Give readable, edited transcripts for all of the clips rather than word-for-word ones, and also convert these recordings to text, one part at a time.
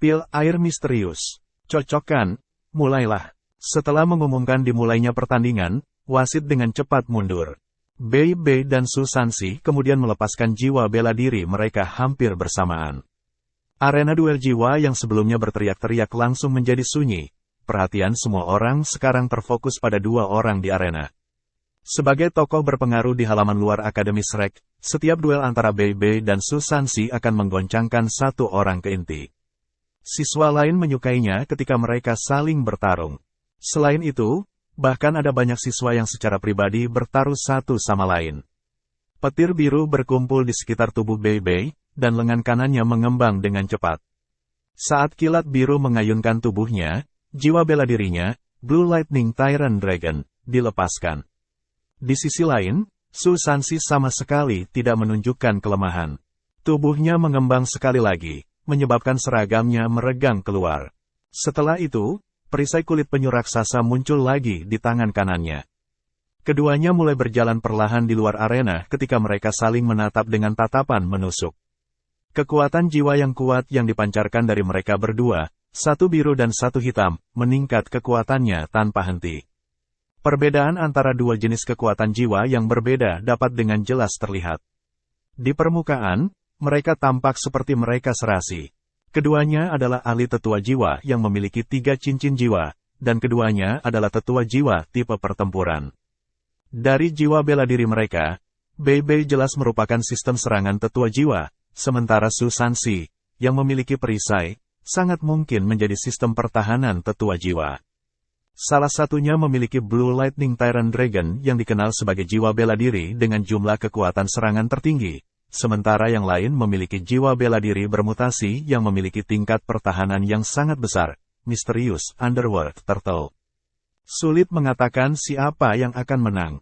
Pil air misterius. Cocok kan? Mulailah. Setelah mengumumkan dimulainya pertandingan, wasit dengan cepat mundur. Bei Bei dan Su Sansi kemudian melepaskan jiwa bela diri mereka hampir bersamaan. Arena duel jiwa yang sebelumnya berteriak-teriak langsung menjadi sunyi. Perhatian semua orang sekarang terfokus pada dua orang di arena. Sebagai tokoh berpengaruh di halaman luar Akademi Shrek, setiap duel antara Bei Bei dan Su Sansi akan menggoncangkan satu orang ke inti. Siswa lain menyukainya ketika mereka saling bertarung. Selain itu, bahkan ada banyak siswa yang secara pribadi bertaruh satu sama lain. Petir biru berkumpul di sekitar tubuh Bei Bei, dan lengan kanannya mengembang dengan cepat. Saat kilat biru mengayunkan tubuhnya, jiwa bela dirinya, Blue Lightning Tyrant Dragon, dilepaskan. Di sisi lain, Su Sansi sama sekali tidak menunjukkan kelemahan. Tubuhnya mengembang sekali lagi, menyebabkan seragamnya meregang keluar. Setelah itu, perisai kulit penyu raksasa muncul lagi di tangan kanannya. Keduanya mulai berjalan perlahan di luar arena ketika mereka saling menatap dengan tatapan menusuk. Kekuatan jiwa yang kuat yang dipancarkan dari mereka berdua, satu biru dan satu hitam, meningkat kekuatannya tanpa henti. Perbedaan antara dua jenis kekuatan jiwa yang berbeda dapat dengan jelas terlihat. Di permukaan, mereka tampak seperti mereka serasi. Keduanya adalah ahli tetua jiwa yang memiliki 3 cincin jiwa, dan keduanya adalah tetua jiwa tipe pertempuran. Dari jiwa bela diri mereka, Bei Bei jelas merupakan sistem serangan tetua jiwa, sementara Su Sansi, yang memiliki perisai, sangat mungkin menjadi sistem pertahanan tetua jiwa. Salah satunya memiliki Blue Lightning Tyrant Dragon yang dikenal sebagai jiwa bela diri dengan jumlah kekuatan serangan tertinggi, sementara yang lain memiliki jiwa bela diri bermutasi yang memiliki tingkat pertahanan yang sangat besar, misterius Underworld Turtle. Sulit mengatakan siapa yang akan menang.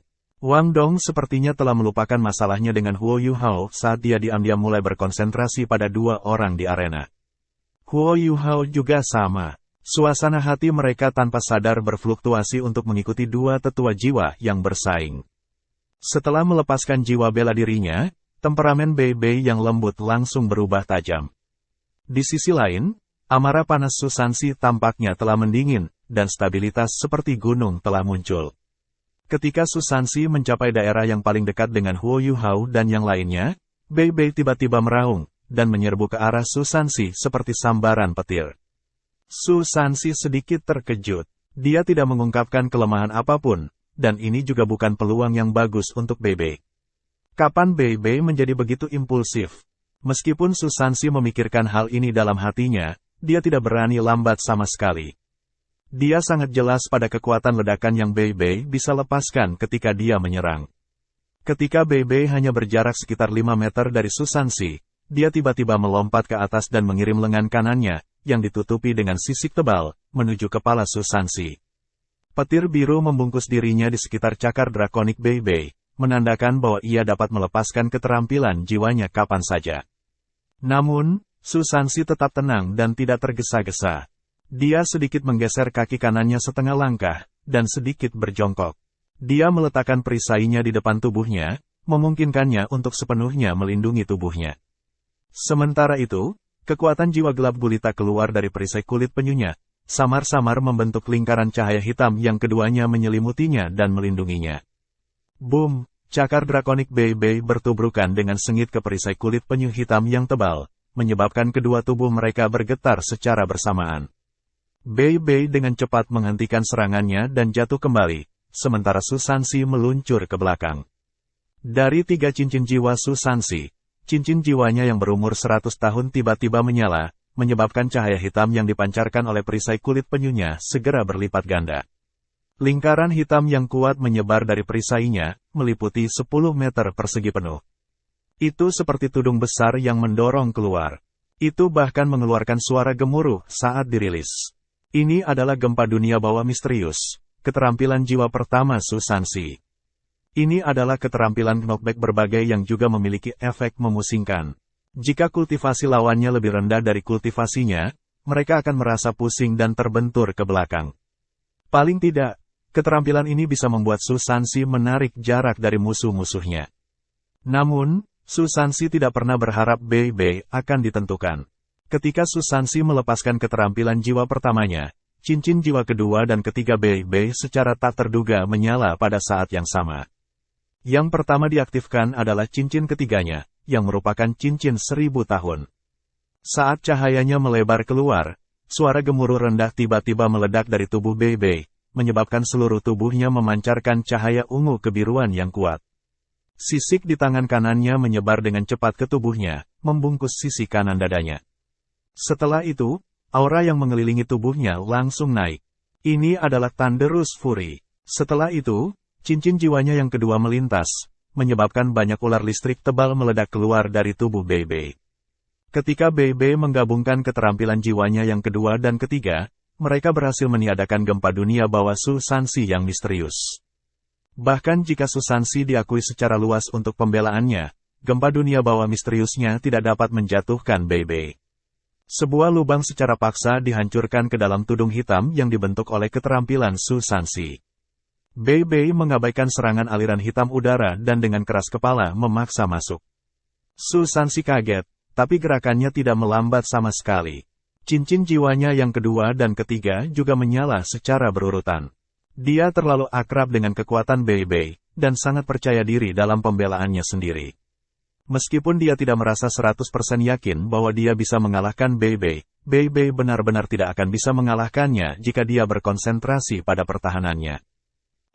Wang Dong sepertinya telah melupakan masalahnya dengan Huo Yuhao saat dia diam-diam mulai berkonsentrasi pada dua orang di arena. Huo Yuhao juga sama. Suasana hati mereka tanpa sadar berfluktuasi untuk mengikuti dua tetua jiwa yang bersaing. Setelah melepaskan jiwa bela dirinya, temperamen Bei Bei yang lembut langsung berubah tajam. Di sisi lain, amarah panas Su Sansi tampaknya telah mendingin, dan stabilitas seperti gunung telah muncul. Ketika Su Sansi mencapai daerah yang paling dekat dengan Huo Yuhao dan yang lainnya, Bei Bei tiba-tiba meraung, dan menyerbu ke arah Su Sansi seperti sambaran petir. Su Sansi sedikit terkejut. Dia tidak mengungkapkan kelemahan apapun, dan ini juga bukan peluang yang bagus untuk Bei Bei. Kapan Bei Bei menjadi begitu impulsif? Meskipun Su Sansi memikirkan hal ini dalam hatinya, dia tidak berani lambat sama sekali. Dia sangat jelas pada kekuatan ledakan yang Bei Bei bisa lepaskan ketika dia menyerang. Ketika Bei Bei hanya berjarak sekitar 5 meter dari Su Sansi, dia tiba-tiba melompat ke atas dan mengirim lengan kanannya, yang ditutupi dengan sisik tebal, menuju kepala Su Sansi. Petir biru membungkus dirinya di sekitar cakar drakonik Bei Bei, menandakan bahwa ia dapat melepaskan keterampilan jiwanya kapan saja. Namun, Su Sansi tetap tenang dan tidak tergesa-gesa. Dia sedikit menggeser kaki kanannya setengah langkah, dan sedikit berjongkok. Dia meletakkan perisainya di depan tubuhnya, memungkinkannya untuk sepenuhnya melindungi tubuhnya. Sementara itu, kekuatan jiwa gelap gulita keluar dari perisai kulit penyunya, samar-samar membentuk lingkaran cahaya hitam yang keduanya menyelimutinya dan melindunginya. Boom! Cakar drakonik Bei Bei bertubrukan dengan sengit ke perisai kulit penyu hitam yang tebal, menyebabkan kedua tubuh mereka bergetar secara bersamaan. Bei Bei dengan cepat menghentikan serangannya dan jatuh kembali, sementara Su Sansi meluncur ke belakang. Dari 3 cincin jiwa Su Sansi, cincin jiwanya yang berumur 100 tahun tiba-tiba menyala, menyebabkan cahaya hitam yang dipancarkan oleh perisai kulit penyunya segera berlipat ganda. Lingkaran hitam yang kuat menyebar dari perisainya, meliputi 10 meter persegi penuh. Itu seperti tudung besar yang mendorong keluar. Itu bahkan mengeluarkan suara gemuruh saat dirilis. Ini adalah gempa dunia bawah misterius, keterampilan jiwa pertama Su Sansi. Ini adalah keterampilan knockback berbagai yang juga memiliki efek memusingkan. Jika kultivasi lawannya lebih rendah dari kultivasinya, mereka akan merasa pusing dan terbentur ke belakang. Paling tidak, keterampilan ini bisa membuat Su Sansi menarik jarak dari musuh-musuhnya. Namun, Su Sansi tidak pernah berharap Bei Bei akan ditentukan. Ketika Susansi melepaskan keterampilan jiwa pertamanya, cincin jiwa kedua dan ketiga Bei Bei secara tak terduga menyala pada saat yang sama. Yang pertama diaktifkan adalah cincin ketiganya, yang merupakan cincin 1000 tahun. Saat cahayanya melebar keluar, suara gemuruh rendah tiba-tiba meledak dari tubuh Bei Bei, menyebabkan seluruh tubuhnya memancarkan cahaya ungu kebiruan yang kuat. Sisik di tangan kanannya menyebar dengan cepat ke tubuhnya, membungkus sisi kanan dadanya. Setelah itu, aura yang mengelilingi tubuhnya langsung naik. Ini adalah Thunderous Fury. Setelah itu, cincin jiwanya yang kedua melintas, menyebabkan banyak ular listrik tebal meledak keluar dari tubuh Bei Bei. Ketika Bei Bei menggabungkan keterampilan jiwanya yang kedua dan ketiga, mereka berhasil meniadakan gempa dunia bawah Susansi yang misterius. Bahkan jika Susansi diakui secara luas untuk pembelaannya, gempa dunia bawah misteriusnya tidak dapat menjatuhkan Bei Bei. Sebuah lubang secara paksa dihancurkan ke dalam tudung hitam yang dibentuk oleh keterampilan Susansi. Bei Bei mengabaikan serangan aliran hitam udara dan dengan keras kepala memaksa masuk. Susansi kaget, tapi gerakannya tidak melambat sama sekali. Cincin jiwanya yang kedua dan ketiga juga menyala secara berurutan. Dia terlalu akrab dengan kekuatan Bei Bei, dan sangat percaya diri dalam pembelaannya sendiri. Meskipun dia tidak merasa 100% yakin bahwa dia bisa mengalahkan Bei Bei, Bei Bei benar-benar tidak akan bisa mengalahkannya jika dia berkonsentrasi pada pertahanannya.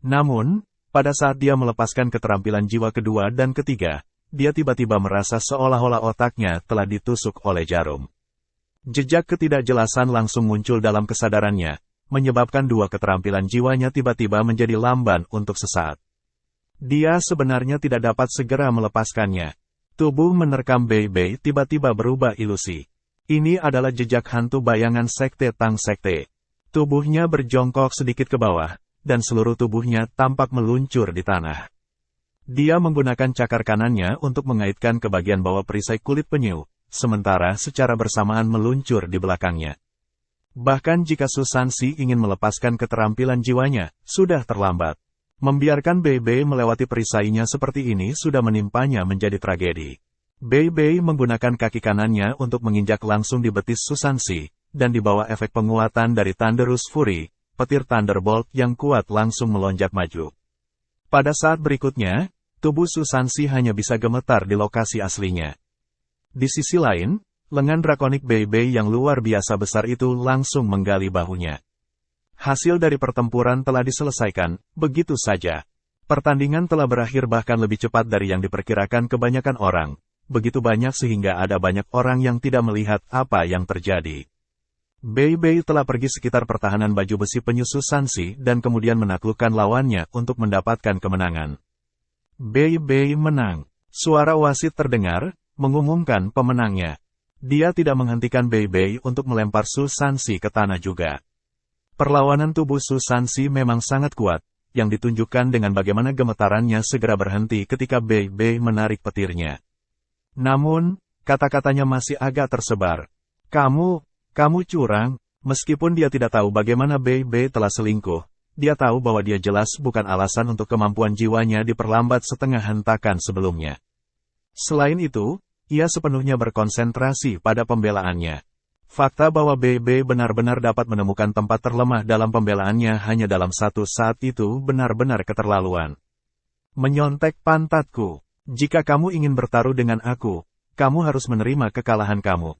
Namun, pada saat dia melepaskan keterampilan jiwa kedua dan ketiga, dia tiba-tiba merasa seolah-olah otaknya telah ditusuk oleh jarum. Jejak ketidakjelasan langsung muncul dalam kesadarannya, menyebabkan dua keterampilan jiwanya tiba-tiba menjadi lamban untuk sesaat. Dia sebenarnya tidak dapat segera melepaskannya. Tubuh menerkam Bei Bei tiba-tiba berubah ilusi. Ini adalah jejak hantu bayangan Sekte Tang Sekte. Tubuhnya berjongkok sedikit ke bawah, dan seluruh tubuhnya tampak meluncur di tanah. Dia menggunakan cakar kanannya untuk mengaitkan ke bagian bawah perisai kulit penyu, sementara secara bersamaan meluncur di belakangnya. Bahkan jika Susansi ingin melepaskan keterampilan jiwanya, sudah terlambat. Membiarkan Bei Bei melewati perisainya seperti ini sudah menimpanya menjadi tragedi. Bei Bei menggunakan kaki kanannya untuk menginjak langsung di betis Susansi, dan di bawah efek penguatan dari Thunderous Fury, petir Thunderbolt yang kuat langsung melonjak maju. Pada saat berikutnya, tubuh Susansi hanya bisa gemetar di lokasi aslinya. Di sisi lain, lengan drakonik Bei Bei yang luar biasa besar itu langsung menggali bahunya. Hasil dari pertempuran telah diselesaikan, begitu saja. Pertandingan telah berakhir bahkan lebih cepat dari yang diperkirakan kebanyakan orang. Begitu banyak sehingga ada banyak orang yang tidak melihat apa yang terjadi. Bei Bei telah pergi sekitar pertahanan baju besi penyu Susansi dan kemudian menaklukkan lawannya untuk mendapatkan kemenangan. Bei Bei menang. Suara wasit terdengar, mengumumkan pemenangnya. Dia tidak menghentikan Bei Bei untuk melempar Susansi ke tanah juga. Perlawanan tubuh Susansi memang sangat kuat, yang ditunjukkan dengan bagaimana gemetarannya segera berhenti ketika Bei Bei menarik petirnya. Namun, kata-katanya masih agak tersebar. Kamu curang. Meskipun dia tidak tahu bagaimana Bei Bei telah selingkuh, dia tahu bahwa dia jelas bukan alasan untuk kemampuan jiwanya diperlambat setengah hentakan sebelumnya. Selain itu, ia sepenuhnya berkonsentrasi pada pembelaannya. Fakta bahwa Bei Bei benar-benar dapat menemukan tempat terlemah dalam pembelaannya hanya dalam satu saat itu benar-benar keterlaluan. Menyontek pantatku. Jika kamu ingin bertaruh dengan aku, kamu harus menerima kekalahan kamu.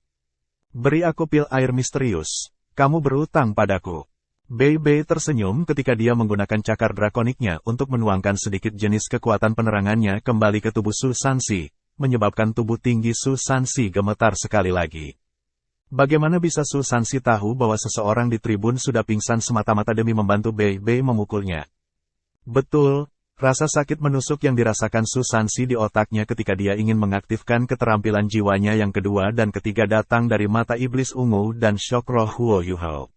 Beri aku pil air misterius. Kamu berutang padaku. Bei Bei tersenyum ketika dia menggunakan cakar drakoniknya untuk menuangkan sedikit jenis kekuatan penerangannya kembali ke tubuh Susansi, menyebabkan tubuh tinggi Susansi gemetar sekali lagi. Bagaimana bisa Susansi tahu bahwa seseorang di tribun sudah pingsan semata-mata demi membantu Bei Bei memukulnya? Betul, rasa sakit menusuk yang dirasakan Susansi di otaknya ketika dia ingin mengaktifkan keterampilan jiwanya yang kedua dan ketiga datang dari mata iblis ungu dan shock roh Huo Yuhao.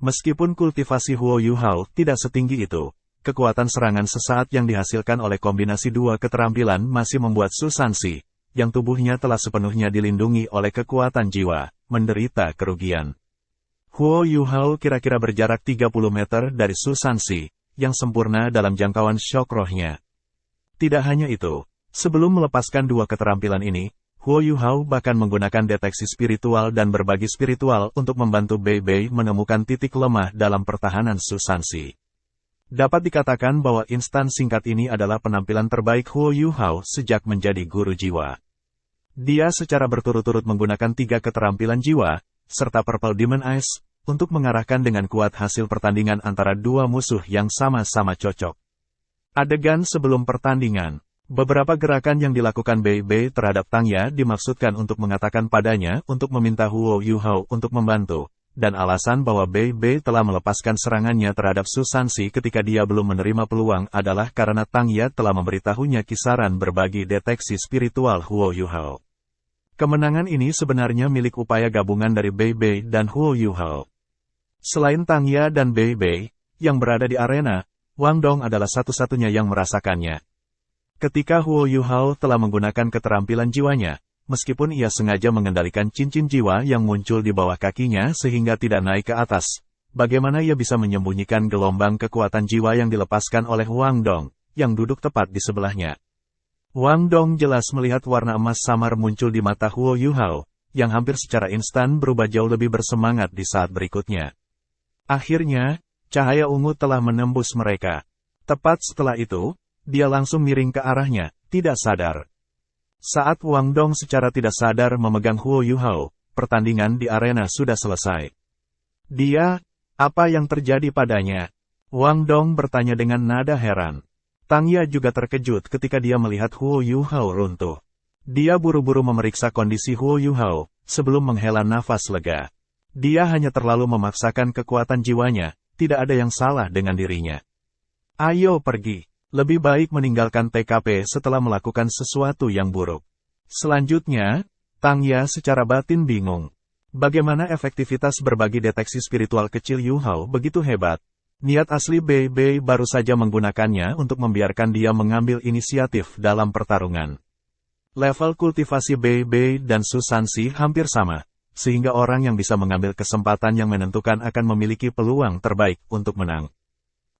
Meskipun kultivasi Huo Yuhao tidak setinggi itu, kekuatan serangan sesaat yang dihasilkan oleh kombinasi dua keterampilan masih membuat Susansi, yang tubuhnya telah sepenuhnya dilindungi oleh kekuatan jiwa, menderita kerugian. Huo Yuhao kira-kira berjarak 30 meter dari Susansi, yang sempurna dalam jangkauan shock rohnya. Tidak hanya itu, sebelum melepaskan dua keterampilan ini, Huo Yuhao bahkan menggunakan deteksi spiritual dan berbagi spiritual untuk membantu Bei Bei menemukan titik lemah dalam pertahanan Su Sanxi. Dapat dikatakan bahwa instan singkat ini adalah penampilan terbaik Huo Yuhao sejak menjadi guru jiwa. Dia secara berturut-turut menggunakan 3 keterampilan jiwa, serta Purple Demon Eyes, untuk mengarahkan dengan kuat hasil pertandingan antara dua musuh yang sama-sama cocok. Adegan sebelum pertandingan. Beberapa gerakan yang dilakukan Bei Bei terhadap Tang Ya dimaksudkan untuk mengatakan padanya untuk meminta Huo Yuhao untuk membantu, dan alasan bahwa Bei Bei telah melepaskan serangannya terhadap Su Sanxi ketika dia belum menerima peluang adalah karena Tang Ya telah memberitahunya kisaran berbagi deteksi spiritual Huo Yuhao. Kemenangan ini sebenarnya milik upaya gabungan dari Bei Bei dan Huo Yuhao. Selain Tang Ya dan Bei Bei, yang berada di arena, Wang Dong adalah satu-satunya yang merasakannya. Ketika Huo Yuhao telah menggunakan keterampilan jiwanya, meskipun ia sengaja mengendalikan cincin jiwa yang muncul di bawah kakinya sehingga tidak naik ke atas, bagaimana ia bisa menyembunyikan gelombang kekuatan jiwa yang dilepaskan oleh Wang Dong, yang duduk tepat di sebelahnya. Wang Dong jelas melihat warna emas samar muncul di mata Huo Yuhao, yang hampir secara instan berubah jauh lebih bersemangat di saat berikutnya. Akhirnya, cahaya ungu telah menembus mereka. Tepat setelah itu, dia langsung miring ke arahnya, tidak sadar. Saat Wang Dong secara tidak sadar memegang Huo Yuhao, pertandingan di arena sudah selesai. Dia, apa yang terjadi padanya? Wang Dong bertanya dengan nada heran. Tang Ya juga terkejut ketika dia melihat Huo Yuhao runtuh. Dia buru-buru memeriksa kondisi Huo Yuhao, sebelum menghela nafas lega. Dia hanya terlalu memaksakan kekuatan jiwanya, tidak ada yang salah dengan dirinya. Ayo pergi. Lebih baik meninggalkan TKP setelah melakukan sesuatu yang buruk. Selanjutnya, Tang Ya secara batin bingung. Bagaimana efektivitas berbagi deteksi spiritual kecil Yuhao begitu hebat? Niat asli Bei Bei baru saja menggunakannya untuk membiarkan dia mengambil inisiatif dalam pertarungan. Level kultivasi Bei Bei dan Su Sanxi hampir sama, sehingga orang yang bisa mengambil kesempatan yang menentukan akan memiliki peluang terbaik untuk menang.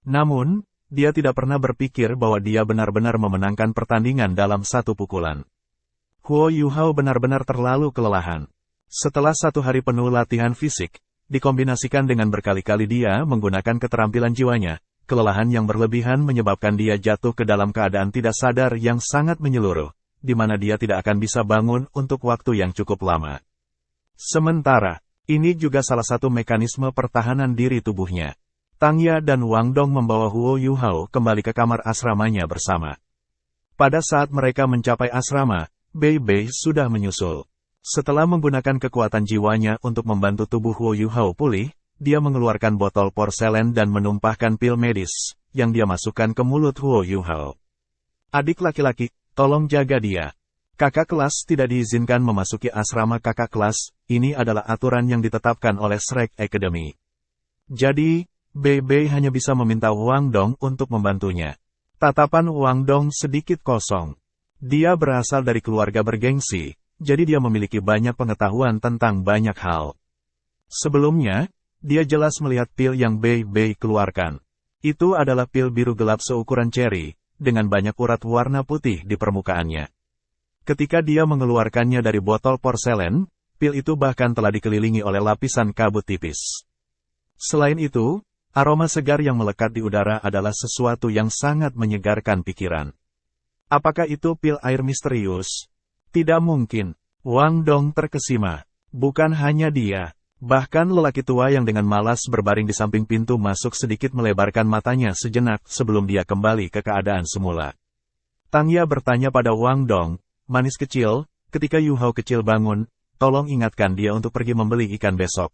Namun, dia tidak pernah berpikir bahwa dia benar-benar memenangkan pertandingan dalam satu pukulan. Huo Yuhao benar-benar terlalu kelelahan. Setelah 1 hari penuh latihan fisik, dikombinasikan dengan berkali-kali dia menggunakan keterampilan jiwanya, kelelahan yang berlebihan menyebabkan dia jatuh ke dalam keadaan tidak sadar yang sangat menyeluruh, di mana dia tidak akan bisa bangun untuk waktu yang cukup lama. Sementara, ini juga salah satu mekanisme pertahanan diri tubuhnya. Tang Ya dan Wang Dong membawa Huo Yuhao kembali ke kamar asramanya bersama. Pada saat mereka mencapai asrama, Bei Bei sudah menyusul. Setelah menggunakan kekuatan jiwanya untuk membantu tubuh Huo Yuhao pulih, dia mengeluarkan botol porselen dan menumpahkan pil medis, yang dia masukkan ke mulut Huo Yuhao. Adik laki-laki, tolong jaga dia. Kakak kelas tidak diizinkan memasuki asrama kakak kelas, ini adalah aturan yang ditetapkan oleh Shrek Academy. Jadi, Bei Bei hanya bisa meminta Wang Dong untuk membantunya. Tatapan Wang Dong sedikit kosong. Dia berasal dari keluarga bergengsi, jadi dia memiliki banyak pengetahuan tentang banyak hal. Sebelumnya, dia jelas melihat pil yang Bei Bei keluarkan. Itu adalah pil biru gelap seukuran ceri, dengan banyak urat warna putih di permukaannya. Ketika dia mengeluarkannya dari botol porselen, pil itu bahkan telah dikelilingi oleh lapisan kabut tipis. Selain itu, aroma segar yang melekat di udara adalah sesuatu yang sangat menyegarkan pikiran. Apakah itu pil air misterius? Tidak mungkin. Wang Dong terkesima. Bukan hanya dia. Bahkan lelaki tua yang dengan malas berbaring di samping pintu masuk sedikit melebarkan matanya sejenak sebelum dia kembali ke keadaan semula. Tang Ya bertanya pada Wang Dong, manis kecil, ketika Yuhao kecil bangun, tolong ingatkan dia untuk pergi membeli ikan besok.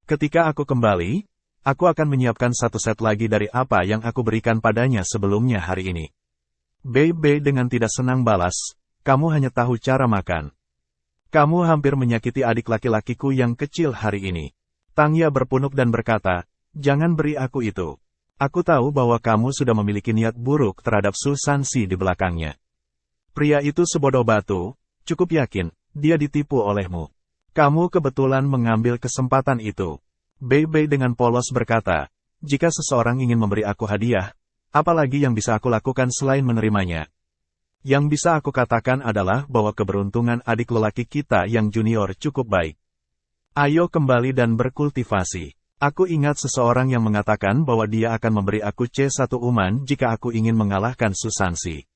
Ketika aku kembali, aku akan menyiapkan 1 set lagi dari apa yang aku berikan padanya sebelumnya hari ini. Bei Bei dengan tidak senang balas, kamu hanya tahu cara makan. Kamu hampir menyakiti adik laki-lakiku yang kecil hari ini. Tang Ya berpunuk dan berkata, jangan beri aku itu. Aku tahu bahwa kamu sudah memiliki niat buruk terhadap Su Sanxi di belakangnya. Pria itu sebodoh batu, cukup yakin, dia ditipu olehmu. Kamu kebetulan mengambil kesempatan itu. Bei Bei dengan polos berkata, jika seseorang ingin memberi aku hadiah, apalagi yang bisa aku lakukan selain menerimanya? Yang bisa aku katakan adalah bahwa keberuntungan adik lelaki kita yang junior cukup baik. Ayo kembali dan berkultivasi. Aku ingat seseorang yang mengatakan bahwa dia akan memberi aku C1 uman jika aku ingin mengalahkan Susansi.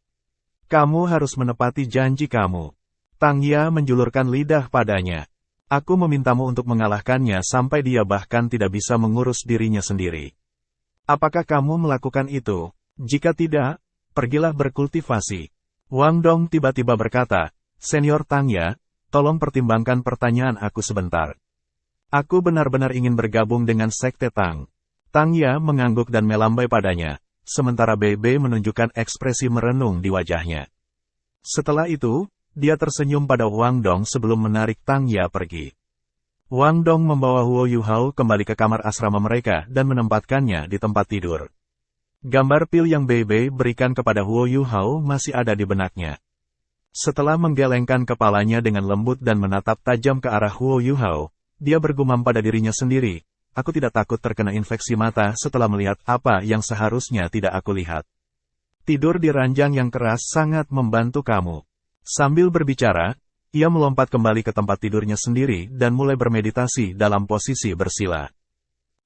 Kamu harus menepati janji kamu. Tangya menjulurkan lidah padanya. Aku memintamu untuk mengalahkannya sampai dia bahkan tidak bisa mengurus dirinya sendiri. Apakah kamu melakukan itu? Jika tidak, pergilah berkultivasi. Wang Dong tiba-tiba berkata, Senior Tangya, tolong pertimbangkan pertanyaan aku sebentar. Aku benar-benar ingin bergabung dengan Sekte Tang. Tangya mengangguk dan melambai padanya, sementara Bebe menunjukkan ekspresi merenung di wajahnya. Setelah itu, dia tersenyum pada Wang Dong sebelum menarik Tangya pergi. Wang Dong membawa Huo Yuhao kembali ke kamar asrama mereka dan menempatkannya di tempat tidur. Gambar pil yang Bebe berikan kepada Huo Yuhao masih ada di benaknya. Setelah menggelengkan kepalanya dengan lembut dan menatap tajam ke arah Huo Yuhao, dia bergumam pada dirinya sendiri, aku tidak takut terkena infeksi mata setelah melihat apa yang seharusnya tidak aku lihat. Tidur di ranjang yang keras sangat membantu kamu. Sambil berbicara, ia melompat kembali ke tempat tidurnya sendiri dan mulai bermeditasi dalam posisi bersila.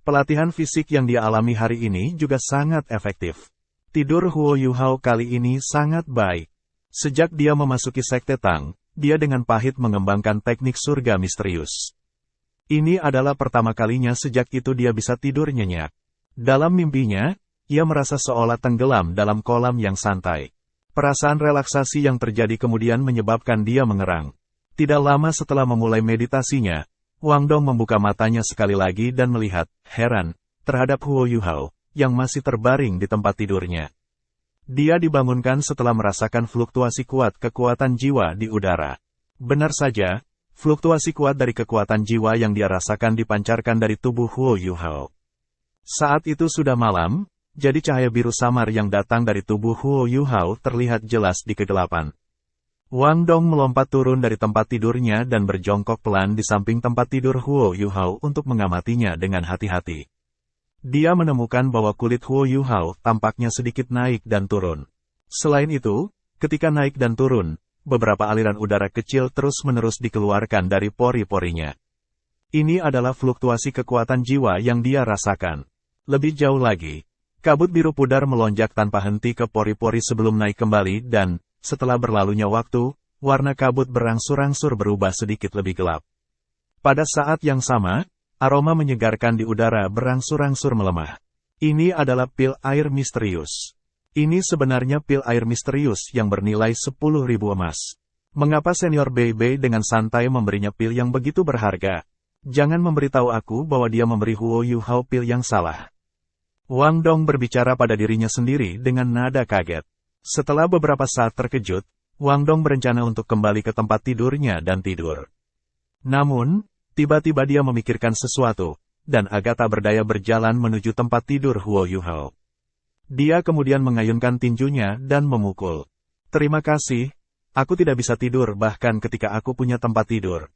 Pelatihan fisik yang dia alami hari ini juga sangat efektif. Tidur Huo Yuhao kali ini sangat baik. Sejak dia memasuki Sekte Tang, dia dengan pahit mengembangkan teknik surga misterius. Ini adalah pertama kalinya sejak itu dia bisa tidur nyenyak. Dalam mimpinya, ia merasa seolah tenggelam dalam kolam yang santai. Perasaan relaksasi yang terjadi kemudian menyebabkan dia mengerang. Tidak lama setelah memulai meditasinya, Wang Dong membuka matanya sekali lagi dan melihat, heran, terhadap Huo Yuhao, yang masih terbaring di tempat tidurnya. Dia dibangunkan setelah merasakan fluktuasi kuat kekuatan jiwa di udara. Benar saja, fluktuasi kuat dari kekuatan jiwa yang dia rasakan dipancarkan dari tubuh Huo Yuhao. Saat itu sudah malam, jadi cahaya biru samar yang datang dari tubuh Huo Yuhao terlihat jelas di kegelapan. Wang Dong melompat turun dari tempat tidurnya dan berjongkok pelan di samping tempat tidur Huo Yuhao untuk mengamatinya dengan hati-hati. Dia menemukan bahwa kulit Huo Yuhao tampaknya sedikit naik dan turun. Selain itu, ketika naik dan turun, beberapa aliran udara kecil terus-menerus dikeluarkan dari pori-porinya. Ini adalah fluktuasi kekuatan jiwa yang dia rasakan. Lebih jauh lagi, kabut biru pudar melonjak tanpa henti ke pori-pori sebelum naik kembali dan, setelah berlalunya waktu, warna kabut berangsur-angsur berubah sedikit lebih gelap. Pada saat yang sama, aroma menyegarkan di udara berangsur-angsur melemah. Ini adalah pil air misterius. Ini sebenarnya pil air misterius yang bernilai 10.000 emas. Mengapa Senior Bebe dengan santai memberinya pil yang begitu berharga? Jangan memberitahu aku bahwa dia memberi Huo Yuhao pil yang salah. Wang Dong berbicara pada dirinya sendiri dengan nada kaget. Setelah beberapa saat terkejut, Wang Dong berencana untuk kembali ke tempat tidurnya dan tidur. Namun, tiba-tiba dia memikirkan sesuatu, dan agak tak berdaya berjalan menuju tempat tidur Huo Yuhao. Dia kemudian mengayunkan tinjunya dan memukul. Terima kasih, aku tidak bisa tidur bahkan ketika aku punya tempat tidur.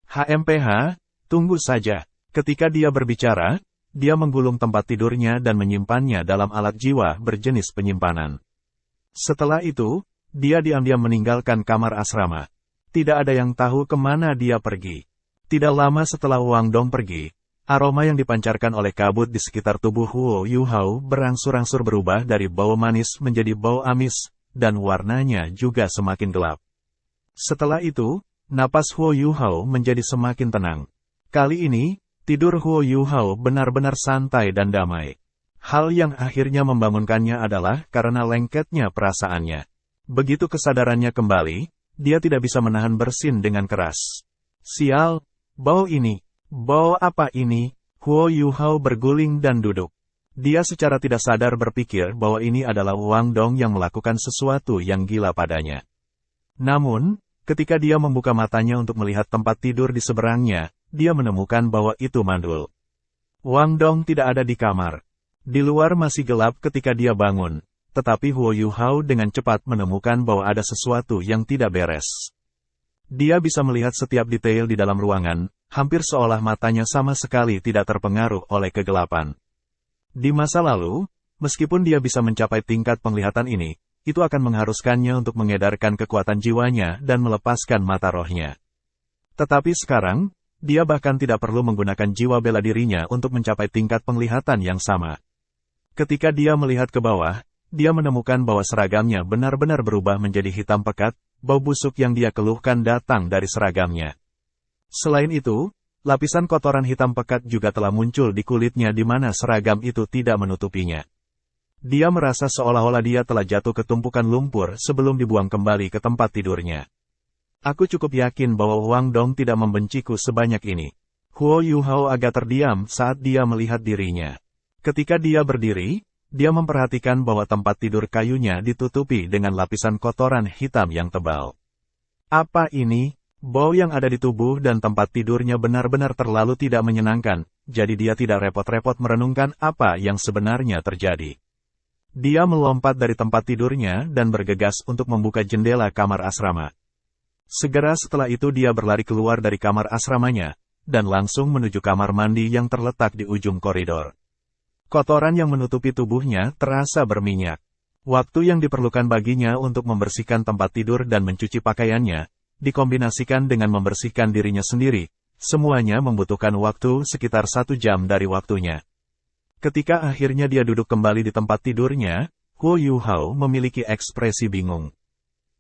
HMPH, tunggu saja. Ketika dia berbicara, dia menggulung tempat tidurnya dan menyimpannya dalam alat jiwa berjenis penyimpanan. Setelah itu, dia diam-diam meninggalkan kamar asrama. Tidak ada yang tahu kemana dia pergi. Tidak lama setelah Wang Dong pergi, aroma yang dipancarkan oleh kabut di sekitar tubuh Huo Yuhao berangsur-angsur berubah dari bau manis menjadi bau amis, dan warnanya juga semakin gelap. Setelah itu, napas Huo Yuhao menjadi semakin tenang. Kali ini, tidur Huo Yuhao benar-benar santai dan damai. Hal yang akhirnya membangunkannya adalah karena lengketnya perasaannya. Begitu kesadarannya kembali, dia tidak bisa menahan bersin dengan keras. Sial, bau ini. Bau apa ini? Huo Yuhao berguling dan duduk. Dia secara tidak sadar berpikir bahwa ini adalah Wang Dong yang melakukan sesuatu yang gila padanya. Namun, ketika dia membuka matanya untuk melihat tempat tidur di seberangnya, dia menemukan bahwa itu mandul. Wang Dong tidak ada di kamar. Di luar masih gelap ketika dia bangun, tetapi Huo Yuhao dengan cepat menemukan bahwa ada sesuatu yang tidak beres. Dia bisa melihat setiap detail di dalam ruangan, hampir seolah matanya sama sekali tidak terpengaruh oleh kegelapan. Di masa lalu, meskipun dia bisa mencapai tingkat penglihatan ini, itu akan mengharuskannya untuk mengedarkan kekuatan jiwanya dan melepaskan mata rohnya. Tetapi sekarang, dia bahkan tidak perlu menggunakan jiwa bela dirinya untuk mencapai tingkat penglihatan yang sama. Ketika dia melihat ke bawah, dia menemukan bahwa seragamnya benar-benar berubah menjadi hitam pekat, bau busuk yang dia keluhkan datang dari seragamnya. Selain itu, lapisan kotoran hitam pekat juga telah muncul di kulitnya di mana seragam itu tidak menutupinya. Dia merasa seolah-olah dia telah jatuh ke tumpukan lumpur sebelum dibuang kembali ke tempat tidurnya. Aku cukup yakin bahwa Huang Dong tidak membenciku sebanyak ini. Huo Yuhao agak terdiam saat dia melihat dirinya. Ketika dia berdiri, dia memperhatikan bahwa tempat tidur kayunya ditutupi dengan lapisan kotoran hitam yang tebal. Apa ini? Bau yang ada di tubuh dan tempat tidurnya benar-benar terlalu tidak menyenangkan, jadi dia tidak repot-repot merenungkan apa yang sebenarnya terjadi. Dia melompat dari tempat tidurnya dan bergegas untuk membuka jendela kamar asrama. Segera setelah itu dia berlari keluar dari kamar asramanya, dan langsung menuju kamar mandi yang terletak di ujung koridor. Kotoran yang menutupi tubuhnya terasa berminyak. Waktu yang diperlukan baginya untuk membersihkan tempat tidur dan mencuci pakaiannya, dikombinasikan dengan membersihkan dirinya sendiri, semuanya membutuhkan waktu sekitar 1 jam dari waktunya. Ketika akhirnya dia duduk kembali di tempat tidurnya, Huo Yuhao memiliki ekspresi bingung.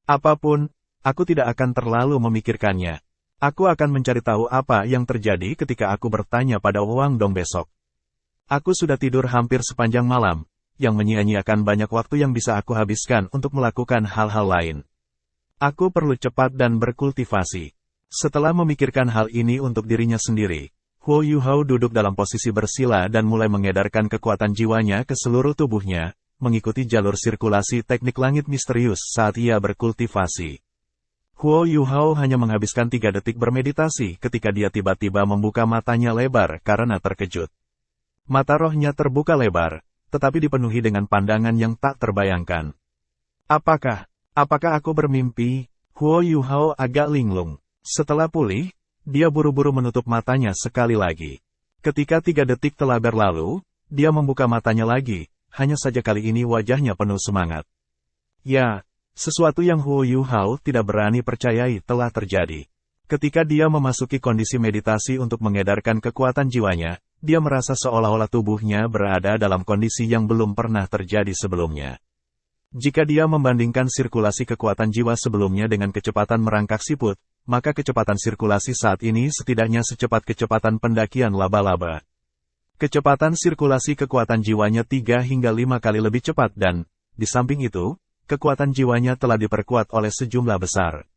Apapun, aku tidak akan terlalu memikirkannya. Aku akan mencari tahu apa yang terjadi ketika aku bertanya pada Huang Dong besok. Aku sudah tidur hampir sepanjang malam, yang menyia-nyiakan banyak waktu yang bisa aku habiskan untuk melakukan hal-hal lain. Aku perlu cepat dan berkultivasi. Setelah memikirkan hal ini untuk dirinya sendiri, Huo Yuhao duduk dalam posisi bersila dan mulai mengedarkan kekuatan jiwanya ke seluruh tubuhnya, mengikuti jalur sirkulasi teknik langit misterius saat ia berkultivasi. Huo Yuhao hanya menghabiskan 3 detik bermeditasi ketika dia tiba-tiba membuka matanya lebar karena terkejut. Mata rohnya terbuka lebar, tetapi dipenuhi dengan pandangan yang tak terbayangkan. Apakah aku bermimpi? Huo Yuhao agak linglung. Setelah pulih, dia buru-buru menutup matanya sekali lagi. Ketika 3 detik telah berlalu, dia membuka matanya lagi, hanya saja kali ini wajahnya penuh semangat. Ya, sesuatu yang Huo Yuhao tidak berani percayai telah terjadi. Ketika dia memasuki kondisi meditasi untuk mengedarkan kekuatan jiwanya, dia merasa seolah-olah tubuhnya berada dalam kondisi yang belum pernah terjadi sebelumnya. Jika dia membandingkan sirkulasi kekuatan jiwa sebelumnya dengan kecepatan merangkak siput, maka kecepatan sirkulasi saat ini setidaknya secepat kecepatan pendakian laba-laba. Kecepatan sirkulasi kekuatan jiwanya 3 hingga 5 kali lebih cepat dan, di samping itu, kekuatan jiwanya telah diperkuat oleh sejumlah besar.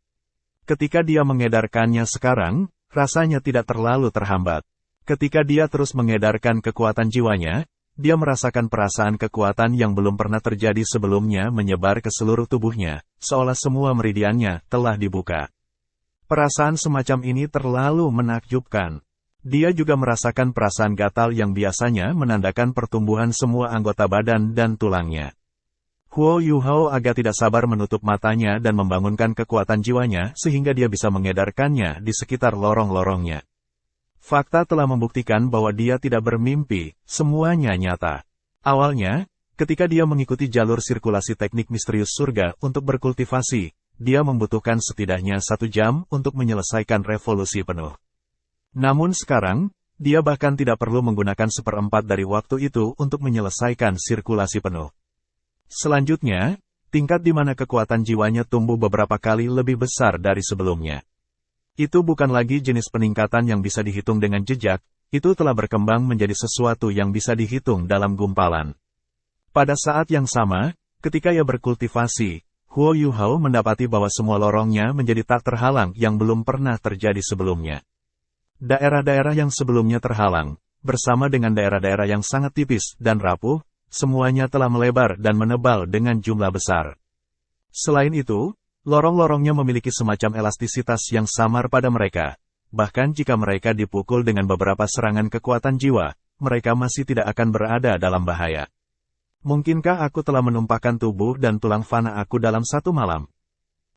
Ketika dia mengedarkannya sekarang, rasanya tidak terlalu terhambat. Ketika dia terus mengedarkan kekuatan jiwanya, dia merasakan perasaan kekuatan yang belum pernah terjadi sebelumnya menyebar ke seluruh tubuhnya, seolah semua meridiannya telah dibuka. Perasaan semacam ini terlalu menakjubkan. Dia juga merasakan perasaan gatal yang biasanya menandakan pertumbuhan semua anggota badan dan tulangnya. Huo Yuhao agak tidak sabar menutup matanya dan membangunkan kekuatan jiwanya sehingga dia bisa mengedarkannya di sekitar lorong-lorongnya. Fakta telah membuktikan bahwa dia tidak bermimpi, semuanya nyata. Awalnya, ketika dia mengikuti jalur sirkulasi teknik misterius surga untuk berkultivasi, dia membutuhkan setidaknya 1 jam untuk menyelesaikan revolusi penuh. Namun sekarang, dia bahkan tidak perlu menggunakan 1/4 dari waktu itu untuk menyelesaikan sirkulasi penuh. Selanjutnya, tingkat di mana kekuatan jiwanya tumbuh beberapa kali lebih besar dari sebelumnya. Itu bukan lagi jenis peningkatan yang bisa dihitung dengan jejak, itu telah berkembang menjadi sesuatu yang bisa dihitung dalam gumpalan. Pada saat yang sama, ketika ia berkultivasi, Huo Yuhao mendapati bahwa semua lorongnya menjadi tak terhalang yang belum pernah terjadi sebelumnya. Daerah-daerah yang sebelumnya terhalang, bersama dengan daerah-daerah yang sangat tipis dan rapuh, semuanya telah melebar dan menebal dengan jumlah besar. Selain itu, lorong-lorongnya memiliki semacam elastisitas yang samar pada mereka. Bahkan jika mereka dipukul dengan beberapa serangan kekuatan jiwa, mereka masih tidak akan berada dalam bahaya. Mungkinkah aku telah menumpahkan tubuh dan tulang fana aku dalam 1 malam?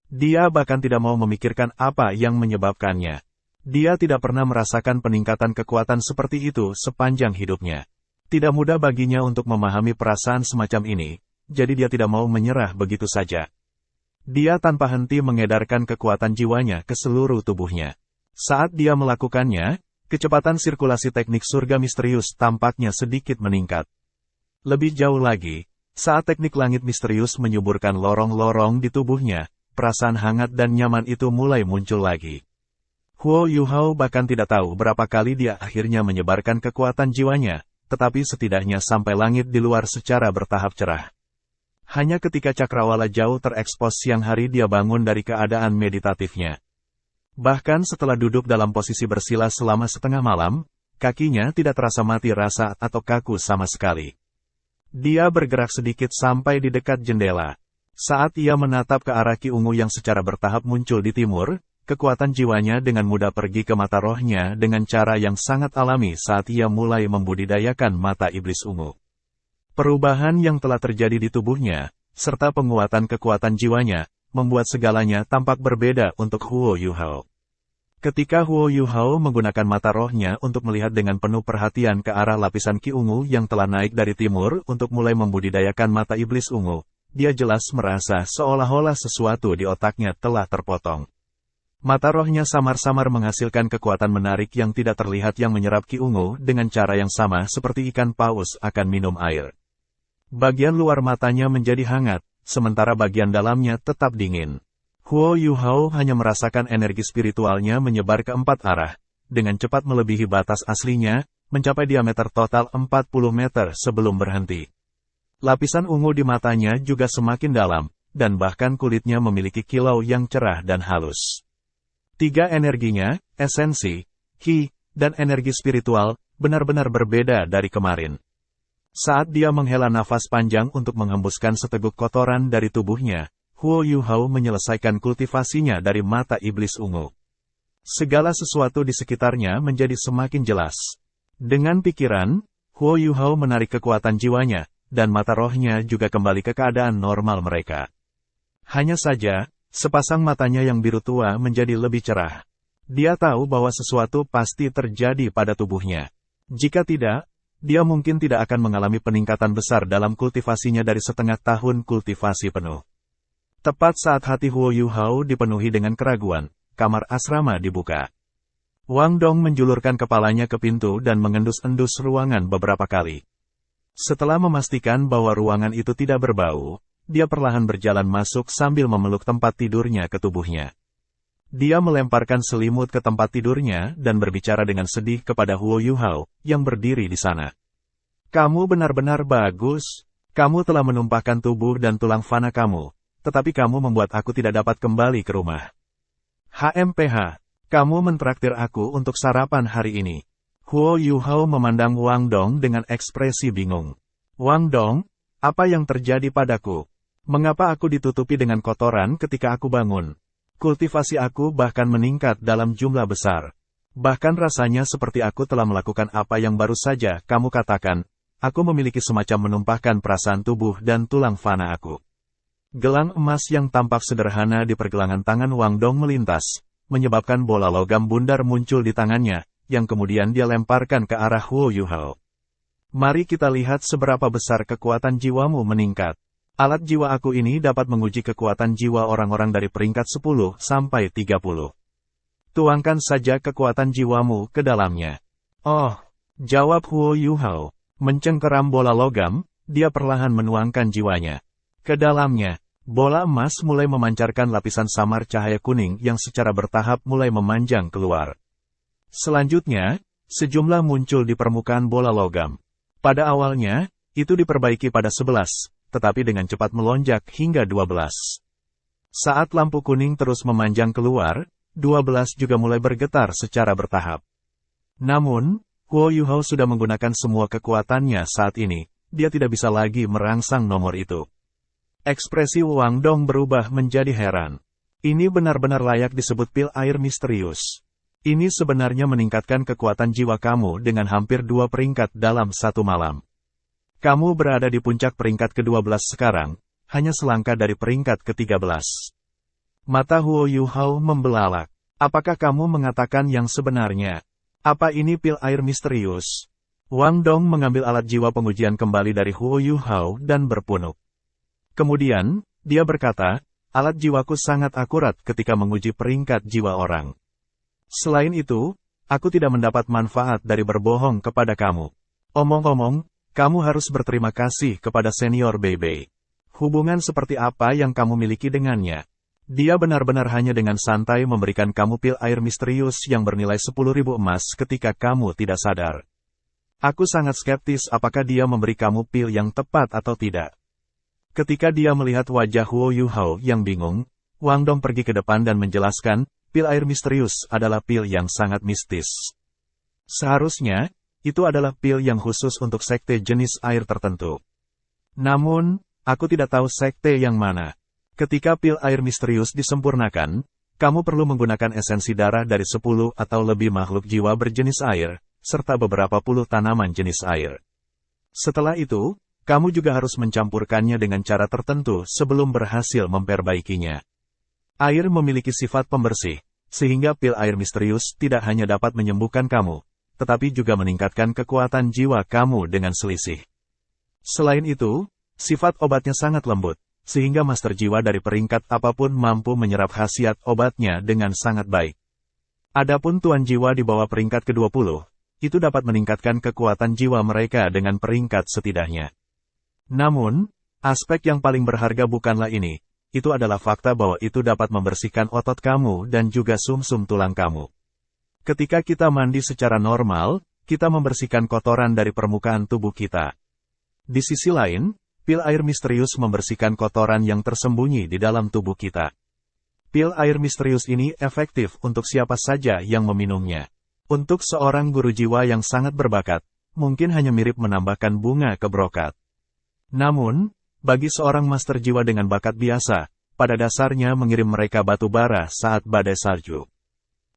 Dia bahkan tidak mau memikirkan apa yang menyebabkannya. Dia tidak pernah merasakan peningkatan kekuatan seperti itu sepanjang hidupnya. Tidak mudah baginya untuk memahami perasaan semacam ini, jadi dia tidak mau menyerah begitu saja. Dia tanpa henti mengedarkan kekuatan jiwanya ke seluruh tubuhnya. Saat dia melakukannya, kecepatan sirkulasi teknik surga misterius tampaknya sedikit meningkat. Lebih jauh lagi, saat teknik langit misterius menyuburkan lorong-lorong di tubuhnya, perasaan hangat dan nyaman itu mulai muncul lagi. Huo Yuhao bahkan tidak tahu berapa kali dia akhirnya menyebarkan kekuatan jiwanya, tetapi setidaknya sampai langit di luar secara bertahap cerah. Hanya ketika cakrawala jauh terekspos siang hari dia bangun dari keadaan meditatifnya. Bahkan setelah duduk dalam posisi bersila selama setengah malam, kakinya tidak terasa mati rasa atau kaku sama sekali. Dia bergerak sedikit sampai di dekat jendela. Saat ia menatap ke arah Ki Ungu yang secara bertahap muncul di timur, kekuatan jiwanya dengan mudah pergi ke mata rohnya dengan cara yang sangat alami saat ia mulai membudidayakan mata iblis ungu. Perubahan yang telah terjadi di tubuhnya, serta penguatan kekuatan jiwanya, membuat segalanya tampak berbeda untuk Huo Yuhao. Ketika Huo Yuhao menggunakan mata rohnya untuk melihat dengan penuh perhatian ke arah lapisan Ki Ungu yang telah naik dari timur untuk mulai membudidayakan mata iblis ungu, dia jelas merasa seolah-olah sesuatu di otaknya telah terpotong. Mata rohnya samar-samar menghasilkan kekuatan menarik yang tidak terlihat yang menyerap Ki Ungu dengan cara yang sama seperti ikan paus akan minum air. Bagian luar matanya menjadi hangat, sementara bagian dalamnya tetap dingin. Huo Yuhao hanya merasakan energi spiritualnya menyebar ke 4 arah, dengan cepat melebihi batas aslinya, mencapai diameter total 40 meter sebelum berhenti. Lapisan ungu di matanya juga semakin dalam, dan bahkan kulitnya memiliki kilau yang cerah dan halus. 3 energinya, esensi, ki, dan energi spiritual, benar-benar berbeda dari kemarin. Saat dia menghela nafas panjang untuk menghembuskan seteguk kotoran dari tubuhnya, Huo Yuhao menyelesaikan kultivasinya dari mata iblis ungu. Segala sesuatu di sekitarnya menjadi semakin jelas. Dengan pikiran, Huo Yuhao menarik kekuatan jiwanya, dan mata rohnya juga kembali ke keadaan normal mereka. Hanya saja, sepasang matanya yang biru tua menjadi lebih cerah. Dia tahu bahwa sesuatu pasti terjadi pada tubuhnya. Jika tidak, dia mungkin tidak akan mengalami peningkatan besar dalam kultivasinya dari setengah tahun kultivasi penuh. Tepat saat hati Huo Yuhao dipenuhi dengan keraguan, kamar asrama dibuka. Wang Dong menjulurkan kepalanya ke pintu dan mengendus-endus ruangan beberapa kali. Setelah memastikan bahwa ruangan itu tidak berbau, dia perlahan berjalan masuk sambil memeluk tempat tidurnya ke tubuhnya. Dia melemparkan selimut ke tempat tidurnya dan berbicara dengan sedih kepada Huo Yuhao, yang berdiri di sana. Kamu benar-benar bagus. Kamu telah menumpahkan tubuh dan tulang fana kamu, tetapi kamu membuat aku tidak dapat kembali ke rumah. HMPH, kamu mentraktir aku untuk sarapan hari ini. Huo Yuhao memandang Wang Dong dengan ekspresi bingung. Wang Dong, apa yang terjadi padaku? Mengapa aku ditutupi dengan kotoran ketika aku bangun? Kultivasi aku bahkan meningkat dalam jumlah besar. Bahkan rasanya seperti aku telah melakukan apa yang baru saja kamu katakan. Aku memiliki semacam menumpahkan perasaan tubuh dan tulang fana aku. Gelang emas yang tampak sederhana di pergelangan tangan Wang Dong melintas, menyebabkan bola logam bundar muncul di tangannya, yang kemudian dia lemparkan ke arah Huo Yuhao. Mari kita lihat seberapa besar kekuatan jiwamu meningkat. Alat jiwa aku ini dapat menguji kekuatan jiwa orang-orang dari peringkat 10 sampai 30. Tuangkan saja kekuatan jiwamu ke dalamnya. Oh, jawab Huo Yuhao. Mencengkeram bola logam, dia perlahan menuangkan jiwanya. Ke dalamnya, bola emas mulai memancarkan lapisan samar cahaya kuning yang secara bertahap mulai memanjang keluar. Selanjutnya, sejumlah muncul di permukaan bola logam. Pada awalnya, itu diperbaiki pada 11. Tetapi dengan cepat melonjak hingga 12. Saat lampu kuning terus memanjang keluar, 12 juga mulai bergetar secara bertahap. Namun, Huo Yuhao sudah menggunakan semua kekuatannya saat ini, dia tidak bisa lagi merangsang nomor itu. Ekspresi Wang Dong berubah menjadi heran. Ini benar-benar layak disebut pil air misterius. Ini sebenarnya meningkatkan kekuatan jiwa kamu dengan hampir 2 peringkat dalam 1 malam. Kamu berada di puncak peringkat ke-12 sekarang, hanya selangkah dari peringkat ke-13. Mata Huo Yuhao membelalak. Apakah kamu mengatakan yang sebenarnya? Apa ini pil air misterius? Wang Dong mengambil alat jiwa pengujian kembali dari Huo Yuhao dan berpunuk. Kemudian, dia berkata, alat jiwaku sangat akurat ketika menguji peringkat jiwa orang. Selain itu, aku tidak mendapat manfaat dari berbohong kepada kamu. Omong-omong, kamu harus berterima kasih kepada senior Bei. Hubungan seperti apa yang kamu miliki dengannya? Dia benar-benar hanya dengan santai memberikan kamu pil air misterius yang bernilai 10.000 emas ketika kamu tidak sadar. Aku sangat skeptis apakah dia memberi kamu pil yang tepat atau tidak. Ketika dia melihat wajah Huo Yuhao yang bingung, Wang Dong pergi ke depan dan menjelaskan, pil air misterius adalah pil yang sangat mistis. Seharusnya, itu adalah pil yang khusus untuk sekte jenis air tertentu. Namun, aku tidak tahu sekte yang mana. Ketika pil air misterius disempurnakan, kamu perlu menggunakan esensi darah dari 10 atau lebih makhluk jiwa berjenis air, serta beberapa puluh tanaman jenis air. Setelah itu, kamu juga harus mencampurkannya dengan cara tertentu sebelum berhasil memperbaikinya. Air memiliki sifat pembersih, sehingga pil air misterius tidak hanya dapat menyembuhkan kamu, tetapi juga meningkatkan kekuatan jiwa kamu dengan selisih. Selain itu, sifat obatnya sangat lembut, sehingga master jiwa dari peringkat apapun mampu menyerap khasiat obatnya dengan sangat baik. Adapun tuan jiwa di bawah peringkat ke-20, itu dapat meningkatkan kekuatan jiwa mereka dengan peringkat setidaknya. Namun, aspek yang paling berharga bukanlah ini, itu adalah fakta bahwa itu dapat membersihkan otot kamu dan juga sumsum tulang kamu. Ketika kita mandi secara normal, kita membersihkan kotoran dari permukaan tubuh kita. Di sisi lain, pil air misterius membersihkan kotoran yang tersembunyi di dalam tubuh kita. Pil air misterius ini efektif untuk siapa saja yang meminumnya. Untuk seorang guru jiwa yang sangat berbakat, mungkin hanya mirip menambahkan bunga ke brokat. Namun, bagi seorang master jiwa dengan bakat biasa, pada dasarnya mengirim mereka batu bara saat badai salju.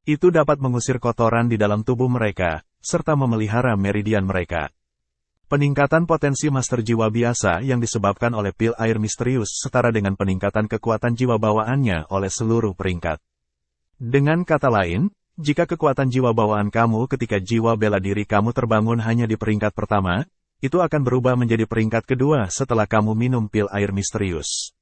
Itu dapat mengusir kotoran di dalam tubuh mereka, serta memelihara meridian mereka. Peningkatan potensi master jiwa biasa yang disebabkan oleh pil air misterius setara dengan peningkatan kekuatan jiwa bawaannya oleh seluruh peringkat. Dengan kata lain, jika kekuatan jiwa bawaan kamu ketika jiwa bela diri kamu terbangun hanya di peringkat pertama, itu akan berubah menjadi peringkat kedua setelah kamu minum pil air misterius.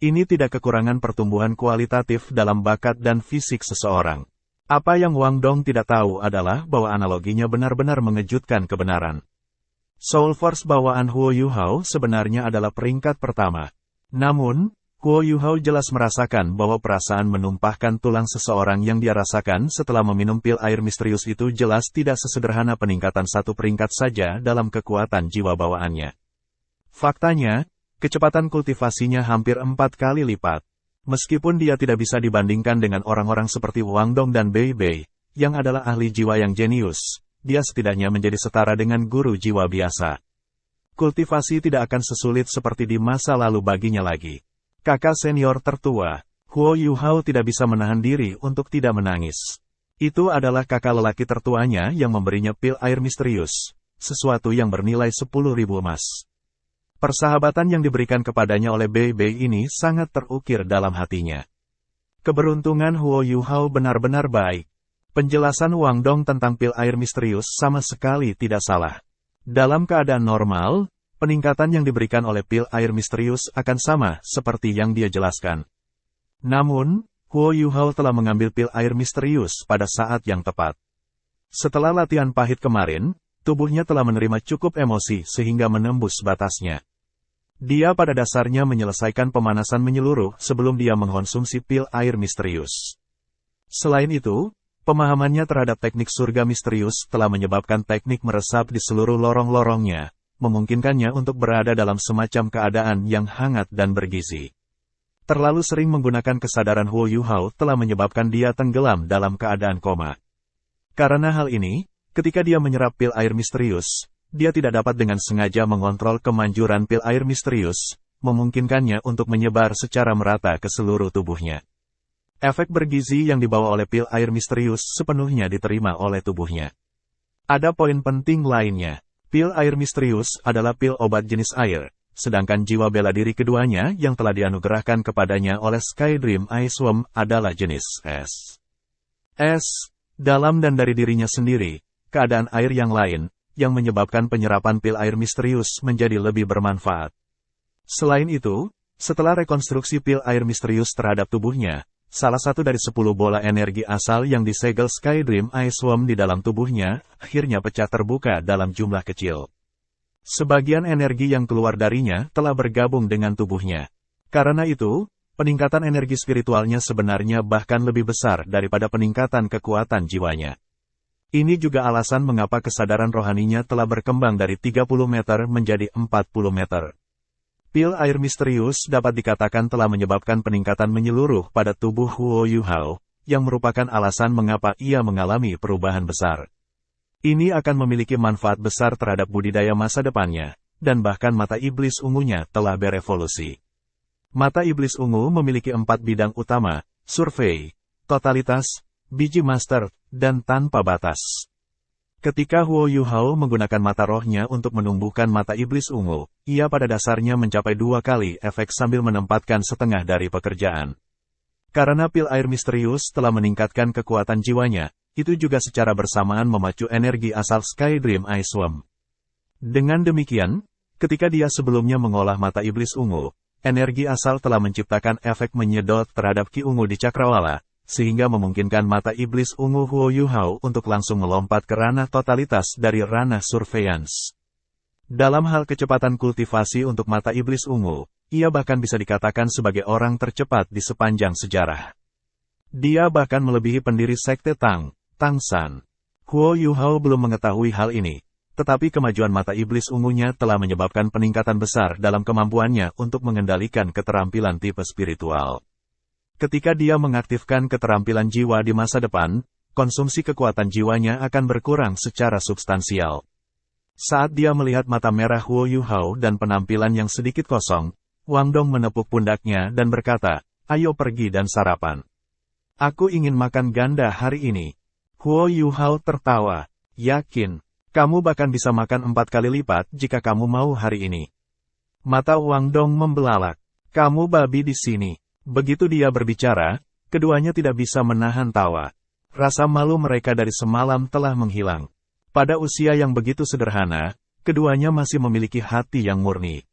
Ini tidak kekurangan pertumbuhan kualitatif dalam bakat dan fisik seseorang. Apa yang Wang Dong tidak tahu adalah bahwa analoginya benar-benar mengejutkan kebenaran. Soul Force bawaan Huo Yuhao sebenarnya adalah peringkat pertama. Namun, Huo Yuhao jelas merasakan bahwa perasaan menumpahkan tulang seseorang yang dia rasakan setelah meminum pil air misterius itu jelas tidak sesederhana peningkatan satu peringkat saja dalam kekuatan jiwa bawaannya. Faktanya, kecepatan kultivasinya hampir 4 kali lipat. Meskipun dia tidak bisa dibandingkan dengan orang-orang seperti Wang Dong dan Bei, yang adalah ahli jiwa yang jenius, dia setidaknya menjadi setara dengan guru jiwa biasa. Kultivasi tidak akan sesulit seperti di masa lalu baginya lagi. Kakak senior tertua, Huo Yuhao tidak bisa menahan diri untuk tidak menangis. Itu adalah kakak lelaki tertuanya yang memberinya pil air misterius, sesuatu yang bernilai 10.000 emas. Persahabatan yang diberikan kepadanya oleh Bei ini sangat terukir dalam hatinya. Keberuntungan Huo Yuhao benar-benar baik. Penjelasan Wang Dong tentang pil air misterius sama sekali tidak salah. Dalam keadaan normal, peningkatan yang diberikan oleh pil air misterius akan sama seperti yang dia jelaskan. Namun, Huo Yuhao telah mengambil pil air misterius pada saat yang tepat. Setelah latihan pahit kemarin, tubuhnya telah menerima cukup emosi sehingga menembus batasnya. Dia pada dasarnya menyelesaikan pemanasan menyeluruh sebelum dia mengkonsumsi pil air misterius. Selain itu, pemahamannya terhadap teknik surga misterius telah menyebabkan teknik meresap di seluruh lorong-lorongnya, memungkinkannya untuk berada dalam semacam keadaan yang hangat dan bergizi. Terlalu sering menggunakan kesadaran Huo Yuhao telah menyebabkan dia tenggelam dalam keadaan koma. Karena hal ini, ketika dia menyerap pil air misterius, dia tidak dapat dengan sengaja mengontrol kemanjuran pil air misterius, memungkinkannya untuk menyebar secara merata ke seluruh tubuhnya. Efek bergizi yang dibawa oleh pil air misterius sepenuhnya diterima oleh tubuhnya. Ada poin penting lainnya. Pil air misterius adalah pil obat jenis air, sedangkan jiwa bela diri keduanya yang telah dianugerahkan kepadanya oleh Skydream Ice Worm adalah jenis es. Es, dalam dan dari dirinya sendiri, keadaan air yang lain, yang menyebabkan penyerapan pil air misterius menjadi lebih bermanfaat. Selain itu, Setelah rekonstruksi pil air misterius terhadap tubuhnya, salah satu dari 10 bola energi asal yang disegel Skydream Ice Worm di dalam tubuhnya, akhirnya pecah terbuka dalam jumlah kecil. Sebagian energi yang keluar darinya telah bergabung dengan tubuhnya. Karena itu, peningkatan energi spiritualnya sebenarnya bahkan lebih besar daripada peningkatan kekuatan jiwanya. Ini juga alasan mengapa kesadaran rohaninya telah berkembang dari 30 meter menjadi 40 meter. Pil air misterius dapat dikatakan telah menyebabkan peningkatan menyeluruh pada tubuh Huo Yuhao, yang merupakan alasan mengapa ia mengalami perubahan besar. Ini akan memiliki manfaat besar terhadap budidaya masa depannya, dan bahkan mata iblis ungunya telah berevolusi. Mata iblis ungu memiliki 4 bidang utama, survei, totalitas, biji master, dan tanpa batas. Ketika Huo Yuhao menggunakan mata rohnya untuk menumbuhkan mata iblis ungu, ia pada dasarnya mencapai 2 kali efek sambil menempatkan setengah dari pekerjaan. Karena pil air misterius telah meningkatkan kekuatan jiwanya, itu juga secara bersamaan memacu energi asal Skydream Ice Worm. Dengan demikian, ketika dia sebelumnya mengolah mata iblis ungu, energi asal telah menciptakan efek menyedot terhadap ki ungu di cakrawala, sehingga memungkinkan mata iblis ungu Huo Yuhao untuk langsung melompat ke ranah totalitas dari ranah surveillance. Dalam hal kecepatan kultivasi untuk mata iblis ungu, ia bahkan bisa dikatakan sebagai orang tercepat di sepanjang sejarah. Dia bahkan melebihi pendiri sekte Tang, Tangsan. Huo Yuhao belum mengetahui hal ini, tetapi kemajuan mata iblis ungunya telah menyebabkan peningkatan besar dalam kemampuannya untuk mengendalikan keterampilan tipe spiritual. Ketika dia mengaktifkan keterampilan jiwa di masa depan, konsumsi kekuatan jiwanya akan berkurang secara substansial. Saat dia melihat mata merah Huo Yuhao dan penampilan yang sedikit kosong, Wang Dong menepuk pundaknya dan berkata, "Ayo pergi dan sarapan. Aku ingin makan ganda hari ini." Huo Yuhao tertawa, "Yakin, kamu bahkan bisa makan 4 kali lipat jika kamu mau hari ini." Mata Wang Dong membelalak, "Kamu babi di sini." Begitu dia berbicara, keduanya tidak bisa menahan tawa. Rasa malu mereka dari semalam telah menghilang. Pada usia yang begitu sederhana, keduanya masih memiliki hati yang murni.